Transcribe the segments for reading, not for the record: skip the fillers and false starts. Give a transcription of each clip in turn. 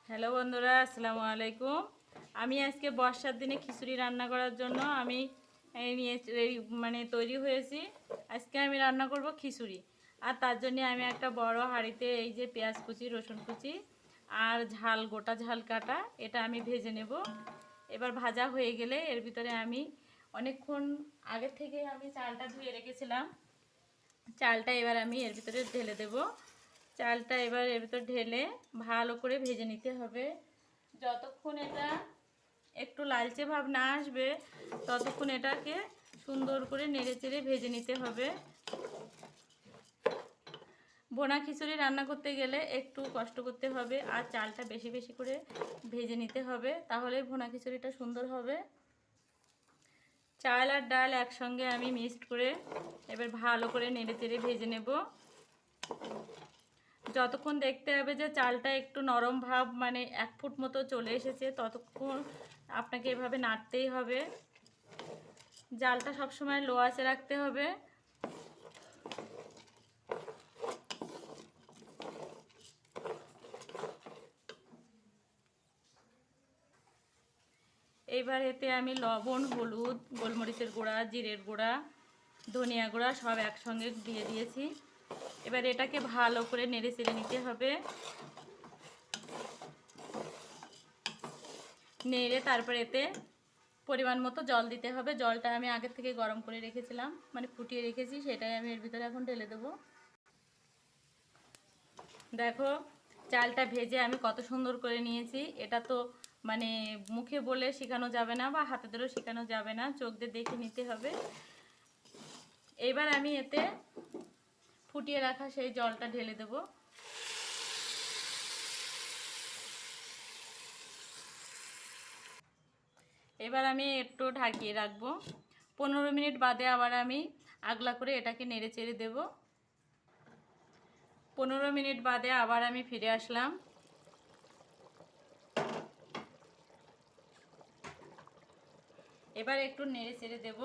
Hello বন্ধুরা, আসসালামু আলাইকুম। আমি আজকে বর্ষার দিনে খিচুড়ি রান্না করার জন্য আমি তৈরি হয়েছি। আজকে আমি রান্না করব খিচুড়ি। আর তার জন্য আমি একটা বড় হাঁড়িতে এই যে পেঁয়াজ কুচি, রসুন কুচি আর গোটা ঝাল কাটা এটা আমি ভেজে নেব। এবার ভাজা হয়ে গেলে এর ভিতরে আমি অনেকক্ষণ আগে থেকে আমি চালটা ধুয়ে রেখেছিলাম। চালটা এবার আমি এর ভিতরে ঢেলে দেব। চালটা এবার এর ভিতর ঢেলে ভালো করে ভেজে নিতে হবে। যতক্ষণ এটা একটু লালচে ভাব না আসবে ততক্ষণ এটাকে সুন্দর করে নেড়ে চেড়ে ভেজে নিতে হবে। ভোনা খিচুড়ি রান্না করতে গেলে একটু কষ্ট করতে হবে আর চালটা বেশি বেশি করে ভেজে নিতে হবে, তাহলে ভোনা খিচুড়িটা সুন্দর হবে। চাল আর ডাল একসঙ্গে আমি মিক্সড করে এবার ভালো করে নেড়ে চেড়ে ভেজে নেব। যতক্ষণ দেখতে হবে যে চালটা একটু নরম ভাব মানে 1 ফুট মতো চলে এসেছে ততক্ষণ আপনাকে এভাবে নাড়তেই হবে। জালটা সবসময় লো আঁচে রাখতে হবে। এইবার এতে আমি লবণ, হলুদ, গোলমরিচের গুঁড়া, জিরের গুঁড়া, ধনিয়া গুঁড়া সব একসঙ্গে দিয়ে দিয়েছি। এবার এটাকে ভালো করে নেড়ে চেড়ে নিতে হবে। নেড়ে তারপর এতে পরিমাণ মতো জল দিতে হবে। জলটা আমি আগে থেকে গরম করে রেখেছিলাম, মানে ফুটিয়ে রেখেছি, সেটাই আমি এর ভিতরে এখন ঢেলে দেবো। দেখো চালটা ভেজে আমি কত সুন্দর করে নিয়েছি। এটা তো মানে মুখে বলে শেখানো যাবে না বা হাতে ধরেও শেখানো যাবে না, চোখ দিয়ে দেখে নিতে হবে। এবার আমি এতে ফুটিয়ে রাখা সেই জলটা ঢেলে দেব। এবার আমি একটু ঢাকিয়ে রাখবো। 15 মিনিট বাদে আবার আমি আগলা করে এটাকে নেড়ে চেড়ে দেব। 15 মিনিট বাদে আবার আমি ফিরে আসলাম। এবার একটু নেড়ে চেড়ে দেব।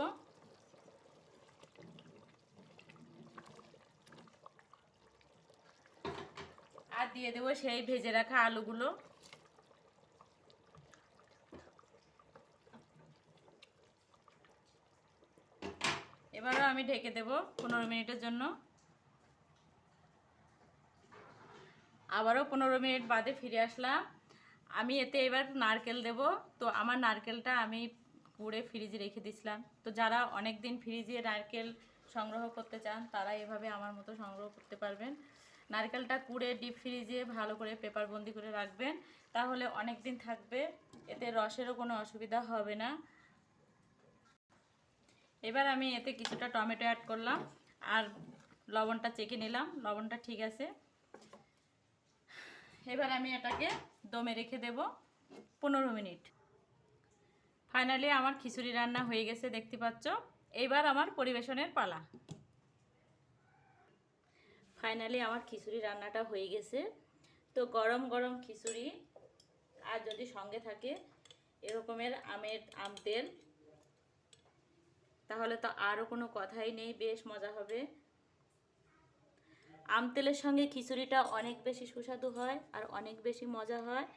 আর দিয়ে দেবো সেই ভেজে রাখা আলুগুলো। এবারও আমি ঢেকে দেব 15 মিনিটের জন্য। আবারও 15 মিনিট বাদে ফিরে আসলাম। আমি এতে এবার নারকেল দেব। তো আমার নারকেলটা আমি কুড়ে ফ্রিজে রেখে দিয়েছিলাম। তো যারা অনেক দিন ফ্রিজে নারকেল সংগ্রহ করতে চান তারা এভাবে আমার মতো সংগ্রহ করতে পারবেন। নারকেলটা কুড়ে ডিপ ফ্রিজে ভালো করে পেপার বন্দি করে রাখবেন, তাহলে অনেক দিন থাকবে। এতে রসেরও কোনো অসুবিধা হবে না। এবার আমি এতে কিছুটা টমেটো অ্যাড করলাম আর লবণটা চেখে নিলাম, লবণটা ঠিক আছে। এবার আমি এটাকে দমে রেখে দেব 15 মিনিট। ফাইনালি আমার খিচুড়ি রান্না হয়ে গেছে, দেখতে পাচ্ছ। এবার আমার পরিবেশনের পালা। ফাইনালি আমার খিচুড়ি রান্নাটা হয়ে গেছে। তো গরম গরম খিচুড়ি আর যদি সঙ্গে থাকে এরকমের আম তেল, তাহলে তো আরও কোনো কথাই নেই, বেশ মজা হবে। আম তেলের সঙ্গে খিচুড়িটা অনেক বেশি সুস্বাদু হয় আর অনেক বেশি মজা হয়।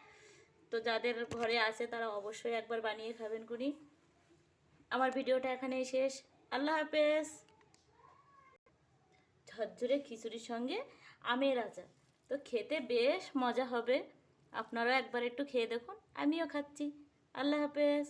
তো যাদের ঘরে আছে তারা অবশ্যই একবার বানিয়ে খাবেন কুনি। আমার ভিডিওটা এখানেই শেষ। আল্লাহ হাফেজ। ঝরঝরে খিচুড়ির সঙ্গে আমের আচার, তো খেতে বেশ মজা হবে। আপনারা একবার একটু খেয়ে দেখুন, আমিও খাচ্ছি। আল্লাহ হাফেজ।